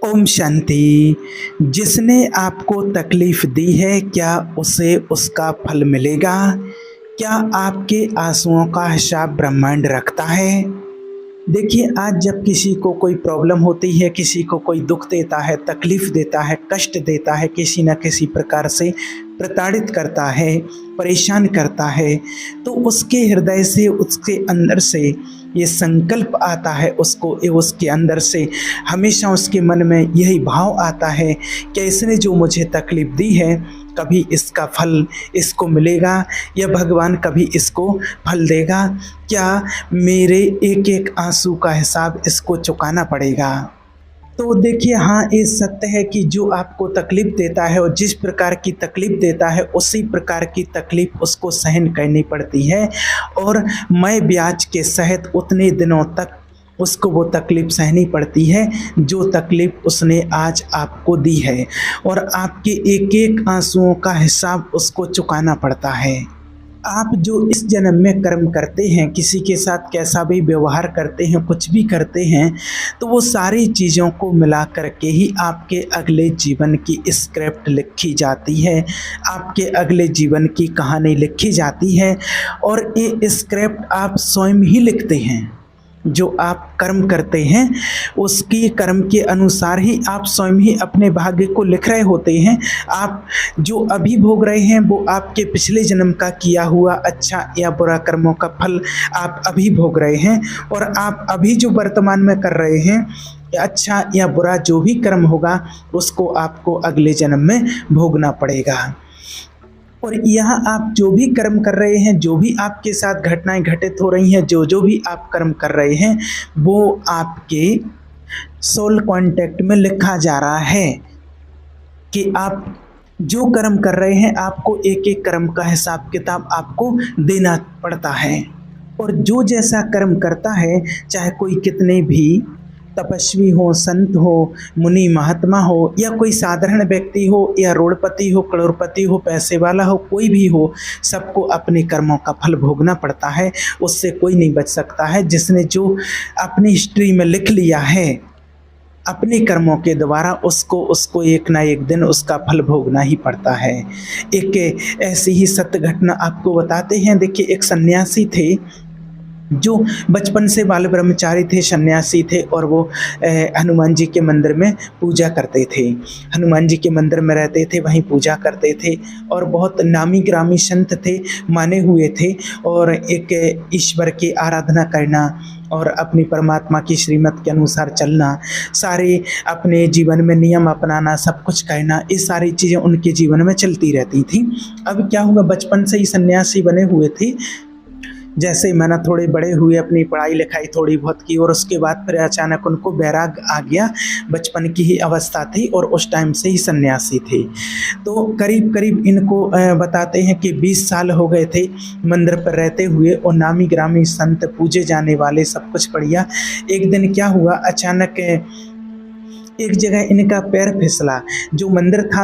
ओम शांति। जिसने आपको तकलीफ दी है, क्या उसे उसका फल मिलेगा? क्या आपके आंसुओं का हिसाब ब्रह्मांड रखता है? देखिए, आज जब किसी को कोई प्रॉब्लम होती है, किसी को कोई दुख देता है, तकलीफ देता है, कष्ट देता है, किसी न किसी प्रकार से प्रताड़ित करता है, परेशान करता है, तो उसके हृदय से, उसके अंदर से ये संकल्प आता है, उसके अंदर से हमेशा उसके मन में यही भाव आता है कि इसने जो मुझे तकलीफ दी है, कभी इसका फल इसको मिलेगा या भगवान कभी इसको फल देगा? क्या मेरे एक एक आंसू का हिसाब इसको चुकाना पड़ेगा? तो देखिए, हाँ, ये सत्य है कि जो आपको तकलीफ देता है और जिस प्रकार की तकलीफ देता है, उसी प्रकार की तकलीफ उसको सहन करनी पड़ती है। और मैं ब्याज के सहित उतने दिनों तक उसको वो तकलीफ़ सहनी पड़ती है जो तकलीफ़ उसने आज आपको दी है, और आपके एक एक आंसुओं का हिसाब उसको चुकाना पड़ता है। आप जो इस जन्म में कर्म करते हैं, किसी के साथ कैसा भी व्यवहार करते हैं, कुछ भी करते हैं, तो वो सारी चीज़ों को मिला करके ही आपके अगले जीवन की स्क्रिप्ट लिखी जाती है, आपके अगले जीवन की कहानी लिखी जाती है। और ये स्क्रिप्ट आप स्वयं ही लिखते हैं। जो आप कर्म करते हैं, उसकी कर्म के अनुसार ही आप स्वयं ही अपने भाग्य को लिख रहे होते हैं। आप जो अभी भोग रहे हैं, वो आपके पिछले जन्म का किया हुआ अच्छा या बुरा कर्मों का फल आप अभी भोग रहे हैं। और आप अभी जो वर्तमान में कर रहे हैं, अच्छा या बुरा जो भी कर्म होगा, उसको आपको अगले जन्म में भोगना पड़ेगा। और यहाँ आप जो भी कर्म कर रहे हैं, जो भी आपके साथ घटनाएं घटित हो रही हैं, जो भी आप कर्म कर रहे हैं, वो आपके सोल कॉन्टैक्ट में लिखा जा रहा है कि आप जो कर्म कर रहे हैं, आपको एक एक कर्म का हिसाब किताब आपको देना पड़ता है। और जो जैसा कर्म करता है, चाहे कोई कितने भी तपस्वी हो, संत हो, मुनि महात्मा हो, या कोई साधारण व्यक्ति हो, या रोडपति हो, करोड़पति हो, पैसे वाला हो, कोई भी हो, सबको अपने कर्मों का फल भोगना पड़ता है। उससे कोई नहीं बच सकता है। जिसने जो अपनी हिस्ट्री में लिख लिया है अपने कर्मों के द्वारा, उसको एक ना एक दिन उसका फल भोगना ही पड़ता है। एक ऐसी ही सत्य घटना आपको बताते हैं। देखिए, एक सन्यासी थे जो बचपन से बाल ब्रह्मचारी थे, सन्यासी थे, और वो हनुमान जी के मंदिर में पूजा करते थे। हनुमान जी के मंदिर में रहते थे, वहीं पूजा करते थे, और बहुत नामी ग्रामी संत थे, माने हुए थे। और एक ईश्वर की आराधना करना और अपनी परमात्मा की श्रीमत के अनुसार चलना, सारे अपने जीवन में नियम अपनाना, सब कुछ करना, ये सारी चीज़ें उनके जीवन में चलती रहती थी। अब क्या हुआ, बचपन से ही सन्यासी बने हुए थे। जैसे ही मैंने थोड़े बड़े हुए, अपनी पढ़ाई लिखाई थोड़ी बहुत की, और उसके बाद फिर अचानक उनको वैराग आ गया। बचपन की ही अवस्था थी और उस टाइम से ही सन्यासी थे। तो करीब करीब इनको बताते हैं कि 20 साल हो गए थे मंदिर पर रहते हुए, और नामी ग्रामी संत, पूजे जाने वाले, सब कुछ बढ़िया। एक दिन क्या हुआ, अचानक एक जगह इनका पैर फिसला। जो मंदिर था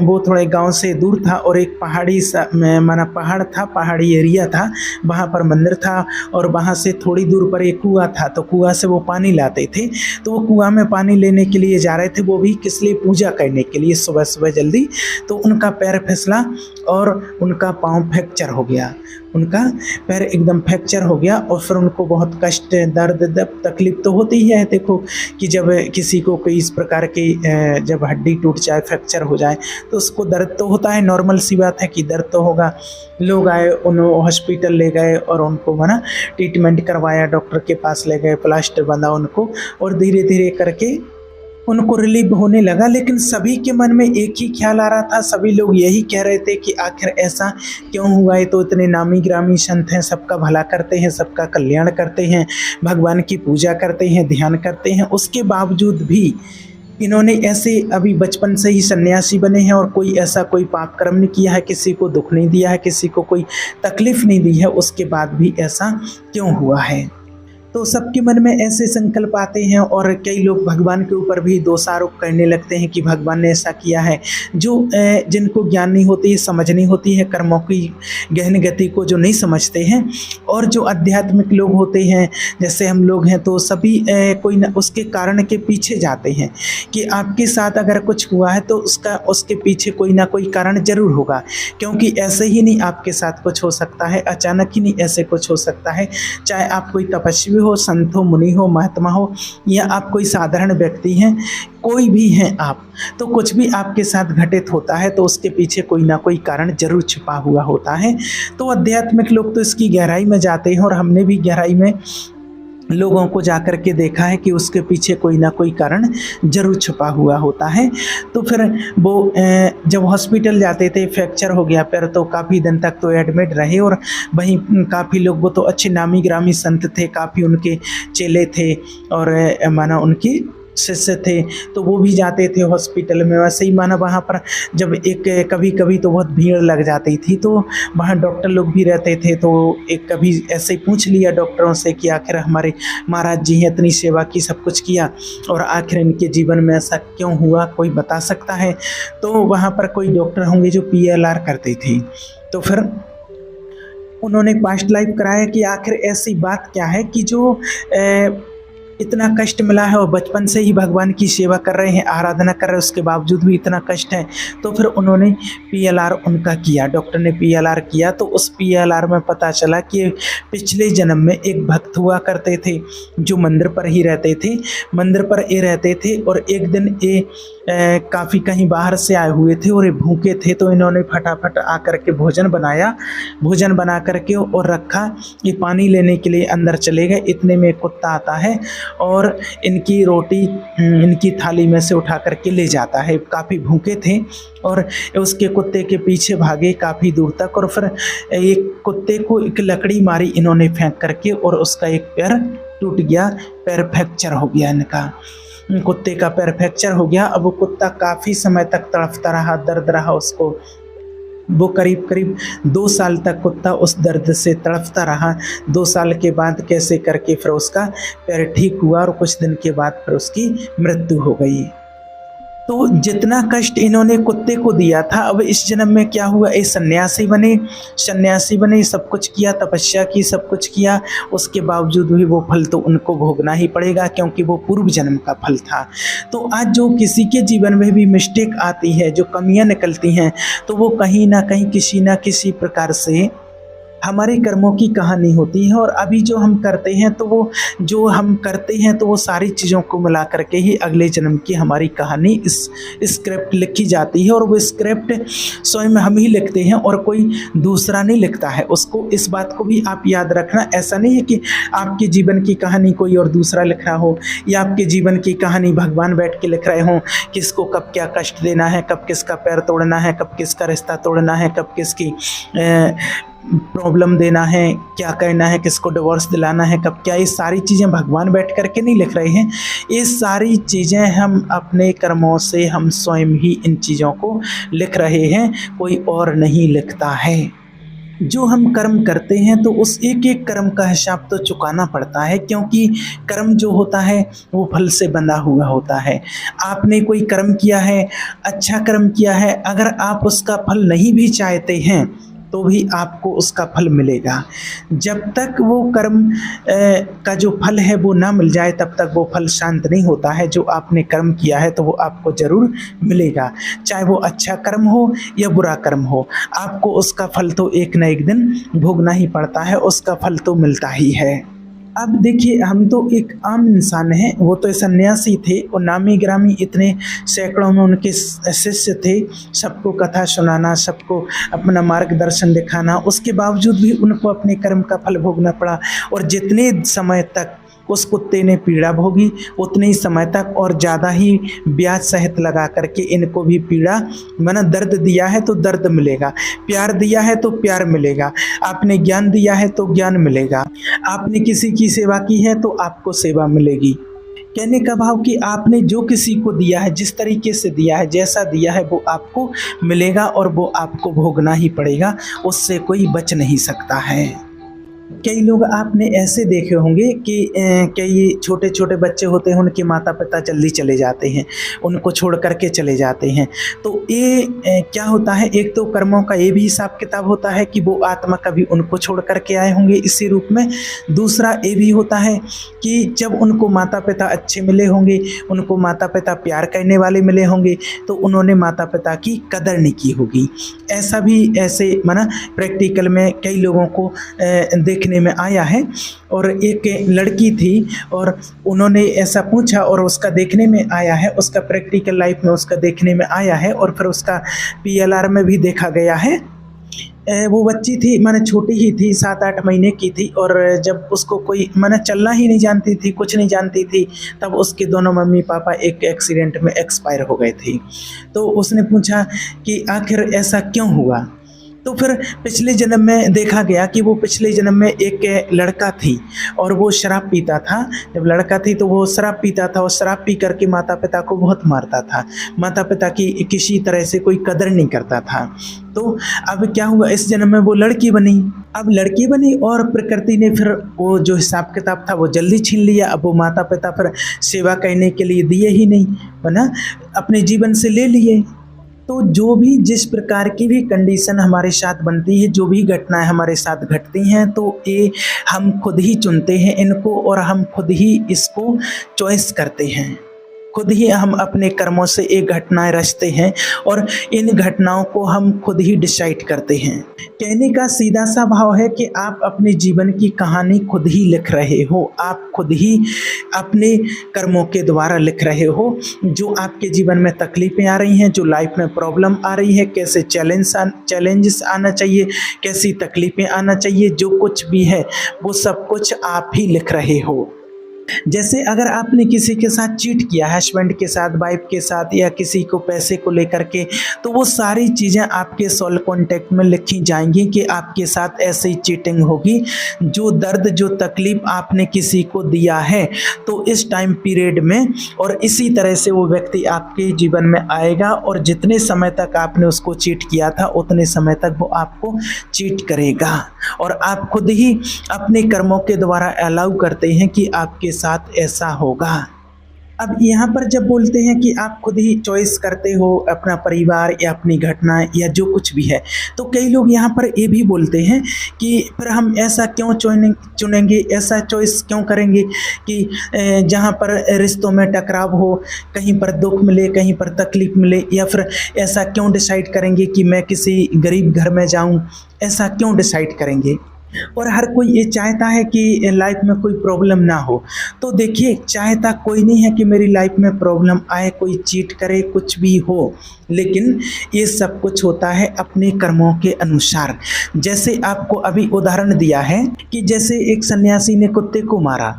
वो थोड़े गांव से दूर था, और एक पहाड़ी पहाड़ था, पहाड़ी एरिया था, वहाँ पर मंदिर था, और वहाँ से थोड़ी दूर पर एक कुआं था। तो कुआं से वो पानी लाते थे। तो वो कुआं में पानी लेने के लिए जा रहे थे, वो भी किस लिए, पूजा करने के लिए, सुबह सुबह जल्दी। तो उनका पैर फिसला और उनका पाँव फ्रैक्चर हो गया। उनका पैर एकदम फ्रैक्चर हो गया, और फिर उनको बहुत कष्ट, दर्द, तकलीफ तो होती ही है। देखो कि जब किसी को कोई इस प्रकार की जब हड्डी टूट जाए, फ्रैक्चर हो जाए, तो उसको दर्द तो होता है, नॉर्मल सी बात है कि दर्द तो होगा। लोग आए, उन्होंने हॉस्पिटल ले गए और उनको ट्रीटमेंट करवाया, डॉक्टर के पास ले गए, प्लास्टर बंधा उनको, और धीरे धीरे करके उनको रिलीफ होने लगा। लेकिन सभी के मन में एक ही ख्याल आ रहा था, सभी लोग यही कह रहे थे कि आखिर ऐसा क्यों हुआ है। तो इतने नामी ग्रामी संत हैं, सबका भला करते हैं, सबका कल्याण करते हैं, भगवान की पूजा करते हैं, ध्यान करते हैं, उसके बावजूद भी इन्होंने ऐसे अभी बचपन से ही सन्यासी बने हैं, और कोई ऐसा कोई पाप कर्म नहीं किया है, किसी को दुख नहीं दिया है, किसी को कोई तकलीफ नहीं दी है, उसके बाद भी ऐसा क्यों हुआ है? तो सबके मन में ऐसे संकल्प आते हैं और कई लोग भगवान के ऊपर भी दोषारोप करने लगते हैं कि भगवान ने ऐसा किया है। जो जिनको ज्ञान नहीं होती है, समझ नहीं होती है कर्मों की गहन गति को, जो नहीं समझते हैं, और जो आध्यात्मिक लोग होते हैं जैसे हम लोग हैं, तो सभी कोई न उसके कारण के पीछे जाते हैं कि आपके साथ अगर कुछ हुआ है तो उसके पीछे कोई ना कोई कारण ज़रूर होगा, क्योंकि ऐसे ही नहीं आपके साथ कुछ हो सकता है, अचानक ही नहीं ऐसे कुछ हो सकता है। चाहे आप कोई तपस्वी हो, संत हो, मुनि हो, महात्मा हो, या आप कोई साधारण व्यक्ति हैं, कोई भी हैं आप, तो कुछ भी आपके साथ घटित होता है तो उसके पीछे कोई ना कोई कारण जरूर छिपा हुआ होता है। तो आध्यात्मिक लोग तो इसकी गहराई में जाते हैं और हमने भी गहराई में लोगों को जाकर के देखा है कि उसके पीछे कोई ना कोई कारण जरूर छुपा हुआ होता है। तो फिर वो जब हॉस्पिटल जाते थे, फ्रैक्चर हो गया पैर, तो काफ़ी दिन तक तो एडमिट रहे और वहीं काफ़ी लोग, वो तो अच्छे नामी ग्रामी संत थे, काफ़ी उनके चेले थे और माना उनकी शिष्य थे, तो वो भी जाते थे हॉस्पिटल में। वैसे ही माना वहाँ पर जब कभी कभी तो बहुत भीड़ लग जाती थी, तो वहाँ डॉक्टर लोग भी रहते थे, तो एक कभी ऐसे ही पूछ लिया डॉक्टरों से कि आखिर हमारे महाराज जी हैं, इतनी सेवा की, सब कुछ किया, और आखिर इनके जीवन में ऐसा क्यों हुआ, कोई बता सकता है? तो वहाँ पर कोई डॉक्टर होंगे जो PLR करते थे, तो फिर उन्होंने पास्ट लाइफ कराया कि आखिर ऐसी बात क्या है कि जो इतना कष्ट मिला है और बचपन से ही भगवान की सेवा कर रहे हैं, आराधना कर रहे हैं, उसके बावजूद भी इतना कष्ट है। तो फिर उन्होंने PLR उनका किया, डॉक्टर ने PLR किया, तो उस PLR में पता चला कि पिछले जन्म में एक भक्त हुआ करते थे जो मंदिर पर ही रहते थे, मंदिर पर ये रहते थे, और एक दिन ये काफ़ी कहीं बाहर से आए हुए थे और ये भूखे थे, तो इन्होंने फटाफट आकर के भोजन बनाया, भोजन बना करके और रखा, ये पानी लेने के लिए अंदर चले गए। इतने में कुत्ता आता है और इनकी रोटी इनकी थाली में से उठा करके ले जाता है। काफ़ी भूखे थे और उसके कुत्ते के पीछे भागे काफ़ी दूर तक, और फिर एक कुत्ते को एक लकड़ी मारी इन्होंने फेंक करके, और उसका एक पैर टूट गया, पैर फ्रैक्चर हो गया इनका, कुत्ते का पैर फ्रैक्चर हो गया। अब वो कुत्ता काफ़ी समय तक तड़पता रहा, दर्द रहा उसको, वो करीब करीब 2 साल तक कुत्ता उस दर्द से तड़पता रहा। 2 साल के बाद कैसे करके फिर उसका पैर ठीक हुआ और कुछ दिन के बाद फिर उसकी मृत्यु हो गई। तो जितना कष्ट इन्होंने कुत्ते को दिया था, अब इस जन्म में क्या हुआ, ये सन्यासी बने, सब कुछ किया, तपस्या की, सब कुछ किया, उसके बावजूद भी वो फल तो उनको भोगना ही पड़ेगा, क्योंकि वो पूर्व जन्म का फल था। तो आज जो किसी के जीवन में भी मिस्टेक आती है, जो कमियां निकलती हैं, तो वो कहीं ना कहीं किसी ना किसी प्रकार से हमारे कर्मों की कहानी होती है। और अभी जो हम करते हैं, तो वो सारी चीज़ों को मिला करके ही अगले जन्म की हमारी कहानी, इस स्क्रिप्ट लिखी जाती है, और वो स्क्रिप्ट स्वयं हम ही लिखते हैं और कोई दूसरा नहीं लिखता है उसको। इस बात को भी आप याद रखना। ऐसा नहीं है कि आपके जीवन की कहानी कोई और दूसरा लिख रहा हो, या आपके जीवन की कहानी भगवान बैठ के लिख रहे हों, किसको कब क्या कष्ट देना है, कब किसका पैर तोड़ना है, कब किसका रिश्ता तोड़ना है, कब किसकी प्रॉब्लम देना है, क्या करना है, किसको डिवोर्स दिलाना है, कब क्या, ये सारी चीज़ें भगवान बैठ करके नहीं लिख रहे हैं। ये सारी चीज़ें हम अपने कर्मों से हम स्वयं ही इन चीज़ों को लिख रहे हैं, कोई और नहीं लिखता है। जो हम कर्म करते हैं तो उस एक एक कर्म का हिसाब तो चुकाना पड़ता है, क्योंकि कर्म जो होता है वो फल से बंधा हुआ होता है। आपने कोई कर्म किया है, अच्छा कर्म किया है, अगर आप उसका फल नहीं भी चाहते हैं तो भी आपको उसका फल मिलेगा। जब तक वो कर्म का जो फल है वो ना मिल जाए, तब तक वो फल शांत नहीं होता है। जो आपने कर्म किया है तो वो आपको ज़रूर मिलेगा, चाहे वो अच्छा कर्म हो या बुरा कर्म हो, आपको उसका फल तो एक न एक दिन भोगना ही पड़ता है, उसका फल तो मिलता ही है। अब देखिए, हम तो एक आम इंसान हैं, वो तो सन्यासी थे और नामी ग्रामी इतने सैकड़ों में उनके शिष्य थे, सबको कथा सुनाना, सबको अपना मार्गदर्शन दिखाना, उसके बावजूद भी उनको अपने कर्म का फल भोगना पड़ा। और जितने समय तक उस कुत्ते ने पीड़ा भोगी, उतने ही समय तक और ज़्यादा ही ब्याज सहित लगा करके इनको भी पीड़ा, मैंने दर्द दिया है तो दर्द मिलेगा, प्यार दिया है तो प्यार मिलेगा, आपने ज्ञान दिया है तो ज्ञान मिलेगा, आपने किसी की सेवा की है तो आपको सेवा मिलेगी। कहने का भाव कि आपने जो किसी को दिया है, जिस तरीके से दिया है, जैसा दिया है, वो आपको मिलेगा और वो आपको भोगना ही पड़ेगा, उससे कोई बच नहीं सकता है। कई लोग आपने ऐसे देखे होंगे कि कई छोटे छोटे बच्चे होते हैं, उनके माता पिता जल्दी चले जाते हैं, उनको छोड़ करके चले जाते हैं। तो ये क्या होता है, एक तो कर्मों का ये भी हिसाब किताब होता है कि वो आत्मा कभी उनको छोड़ करके आए होंगे इसी रूप में। दूसरा ये भी होता है कि जब उनको माता पिता अच्छे मिले होंगे, उनको माता पिता प्यार करने वाले मिले होंगे, तो उन्होंने माता पिता की कदर नहीं की होगी। ऐसा भी ऐसे माना प्रैक्टिकल में कई लोगों को देखने में आया है। और एक लड़की थी और उन्होंने ऐसा पूछा और उसका देखने में आया है, उसका प्रैक्टिकल लाइफ में उसका देखने में आया है और फिर उसका पीएलआर में भी देखा गया है। वो बच्ची थी, माने छोटी ही थी, 7-8 महीने की थी, और जब उसको कोई माने चलना ही नहीं जानती थी, कुछ नहीं जानती थी, तब उसके दोनों मम्मी पापा एक एक्सीडेंट में एक्सपायर हो गए थे। तो उसने पूछा कि आखिर ऐसा क्यों हुआ। तो फिर पिछले जन्म में देखा गया कि वो पिछले जन्म में एक लड़का थी और वो शराब पीता था। जब लड़का थी तो वो शराब पीता था और शराब पी करके माता पिता को बहुत मारता था, माता पिता की किसी तरह से कोई कदर नहीं करता था। तो अब क्या हुआ, इस जन्म में वो लड़की बनी। अब लड़की बनी और प्रकृति ने फिर वो जो हिसाब किताब था वो जल्दी छीन लिया। अब वो माता पिता फिर सेवा करने के लिए दिए ही नहीं, है ना, अपने जीवन से ले लिए। तो जो भी जिस प्रकार की भी कंडीशन हमारे साथ बनती है, जो भी घटनाएं हमारे साथ घटती हैं, तो ये हम खुद ही चुनते हैं इनको और हम खुद ही इसको चॉइस करते हैं। खुद ही हम अपने कर्मों से ये घटनाएं रचते हैं और इन घटनाओं को हम खुद ही डिसाइड करते हैं। कहने का सीधा सा भाव है कि आप अपने जीवन की कहानी खुद ही लिख रहे हो, आप खुद ही अपने कर्मों के द्वारा लिख रहे हो। जो आपके जीवन में तकलीफ़ें आ रही हैं, जो लाइफ में प्रॉब्लम आ रही है, कैसे चैलेंजेस आना चाहिए, कैसी तकलीफ़ें आना चाहिए, जो कुछ भी है वो सब कुछ आप ही लिख रहे हो। जैसे अगर आपने किसी के साथ चीट किया, हस्बैंड के साथ, वाइफ के साथ, या किसी को पैसे को लेकर के, तो वो सारी चीज़ें आपके सोल कॉन्टैक्ट में लिखी जाएंगी कि आपके साथ ऐसे ही चीटिंग होगी। जो दर्द, जो तकलीफ़ आपने किसी को दिया है, तो इस टाइम पीरियड में और इसी तरह से वो व्यक्ति आपके जीवन में आएगा और जितने समय तक आपने उसको चीट किया था उतने समय तक वो आपको चीट करेगा। और आप खुद ही अपने कर्मों के द्वारा अलाउ करते हैं कि आपके साथ ऐसा होगा। अब यहाँ पर जब बोलते हैं कि आप खुद ही चॉइस करते हो अपना परिवार या अपनी घटना या जो कुछ भी है, तो कई लोग यहाँ पर ये भी बोलते हैं कि फिर हम ऐसा क्यों चुनेंगे, ऐसा चॉइस क्यों करेंगे कि जहाँ पर रिश्तों में टकराव हो, कहीं पर दुख मिले, कहीं पर तकलीफ मिले, या फिर ऐसा क्यों डिसाइड करेंगे कि मैं किसी गरीब घर में जाऊँ, ऐसा क्यों डिसाइड करेंगे। और हर कोई ये चाहता है कि लाइफ में कोई प्रॉब्लम ना हो। तो देखिए, चाहता कोई नहीं है कि मेरी लाइफ में प्रॉब्लम आए, कोई चीट करे, कुछ भी हो, लेकिन ये सब कुछ होता है अपने कर्मों के अनुसार। जैसे आपको अभी उदाहरण दिया है कि जैसे एक सन्यासी ने कुत्ते को मारा,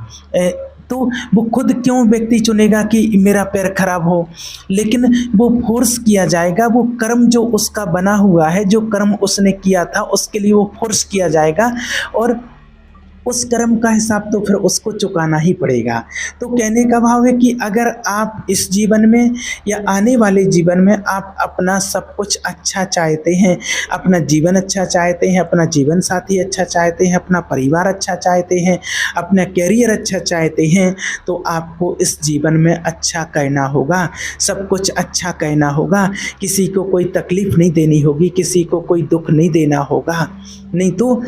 तो वो खुद क्यों व्यक्ति चुनेगा कि मेरा पैर खराब हो, लेकिन वो फोर्स किया जाएगा। वो कर्म जो उसका बना हुआ है, जो कर्म उसने किया था, उसके लिए वो फोर्स किया जाएगा और उस कर्म का हिसाब तो फिर उसको चुकाना ही पड़ेगा। तो कहने का भाव है कि अगर आप इस जीवन में या आने वाले जीवन में आप अपना सब कुछ अच्छा चाहते हैं, अपना जीवन अच्छा चाहते हैं, अपना जीवन साथी अच्छा चाहते हैं, अपना परिवार अच्छा चाहते हैं, अपना कैरियर अच्छा चाहते हैं, तो आपको इस जीवन में अच्छा करना होगा, सब कुछ अच्छा कहना होगा। किसी को कोई तकलीफ़ नहीं देनी होगी, किसी को कोई दुख नहीं देना होगा। नहीं तो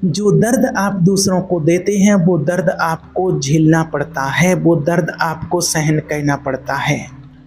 जो दर्द आप दूसरों को देते हैं, वो दर्द आपको झेलना पड़ता है, वो दर्द आपको सहन करना पड़ता है।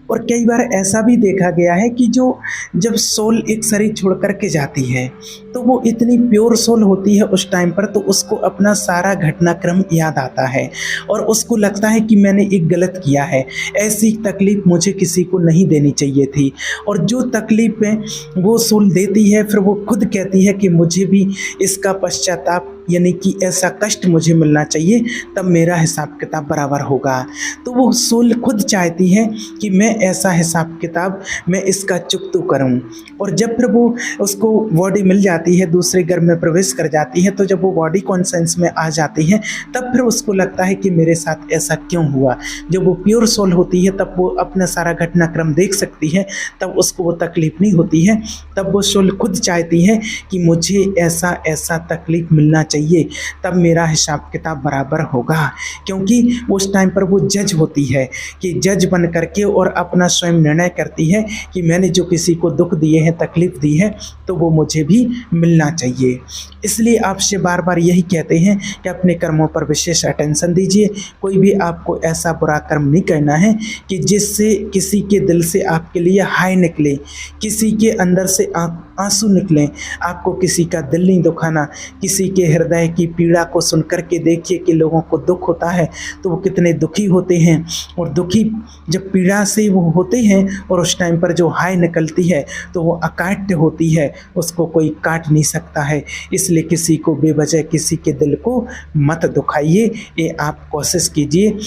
और कई बार ऐसा भी देखा गया है कि जब सोल एक शरीर छोड़ कर के जाती है, तो वो इतनी प्योर सोल होती है उस टाइम पर, तो उसको अपना सारा घटनाक्रम याद आता है और उसको लगता है कि मैंने एक गलत किया है, ऐसी तकलीफ़ मुझे किसी को नहीं देनी चाहिए थी। और जो तकलीफ़ें वो सोल देती है, फिर वो खुद कहती है कि मुझे भी इसका पश्चाताप, यानी कि ऐसा कष्ट मुझे मिलना चाहिए, तब मेरा हिसाब किताब बराबर होगा। तो वो सोल खुद चाहती है कि मैं ऐसा हिसाब किताब, मैं इसका चुकता करूं। और जब फिर वो उसको बॉडी मिल जाती है, दूसरे घर में प्रवेश कर जाती है, तो जब वो बॉडी कॉन्शियस में आ जाती है, तब फिर उसको लगता है कि मेरे साथ ऐसा क्यों हुआ। जब वो प्योर सोल होती है, तब वो अपना सारा घटनाक्रम देख सकती है, तब उसको वो तकलीफ़ नहीं होती है। तब वो सोल खुद चाहती है कि मुझे ऐसा ऐसा तकलीफ़ मिलना चाहिए, तब मेरा हिसाब किताब बराबर होगा। क्योंकि उस टाइम पर वो जज होती है कि जज बन करके और अपना स्वयं निर्णय करती है कि मैंने जो किसी को दुख दिए हैं, तकलीफ़ दी है, तो वो मुझे भी मिलना चाहिए। इसलिए आपसे बार बार यही कहते हैं कि अपने कर्मों पर विशेष अटेंशन दीजिए। कोई भी आपको ऐसा बुरा कर्म नहीं करना है कि जिससे किसी के दिल से आपके लिए हाय निकले, किसी के अंदर से आंसू निकलें। आपको किसी का दिल नहीं दुखाना। किसी के हृदय की पीड़ा को सुन कर के देखिए कि लोगों को दुख होता है तो वो कितने दुखी होते हैं, और दुखी जब पीड़ा से वो होते हैं और उस टाइम पर जो हाय निकलती है तो वो अकाट्य होती है, उसको कोई काट नहीं सकता है। इसलिए किसी को बेवजह किसी के दिल को मत दुखाइए, ये आप कोशिश कीजिए।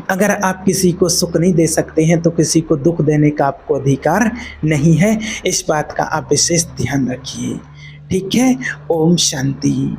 अगर आप किसी को सुख नहीं दे सकते हैं तो किसी को दुख देने का आपको अधिकार नहीं है। इस बात का आप विशेष ध्यान रखिए। ठीक है। ओम शांति।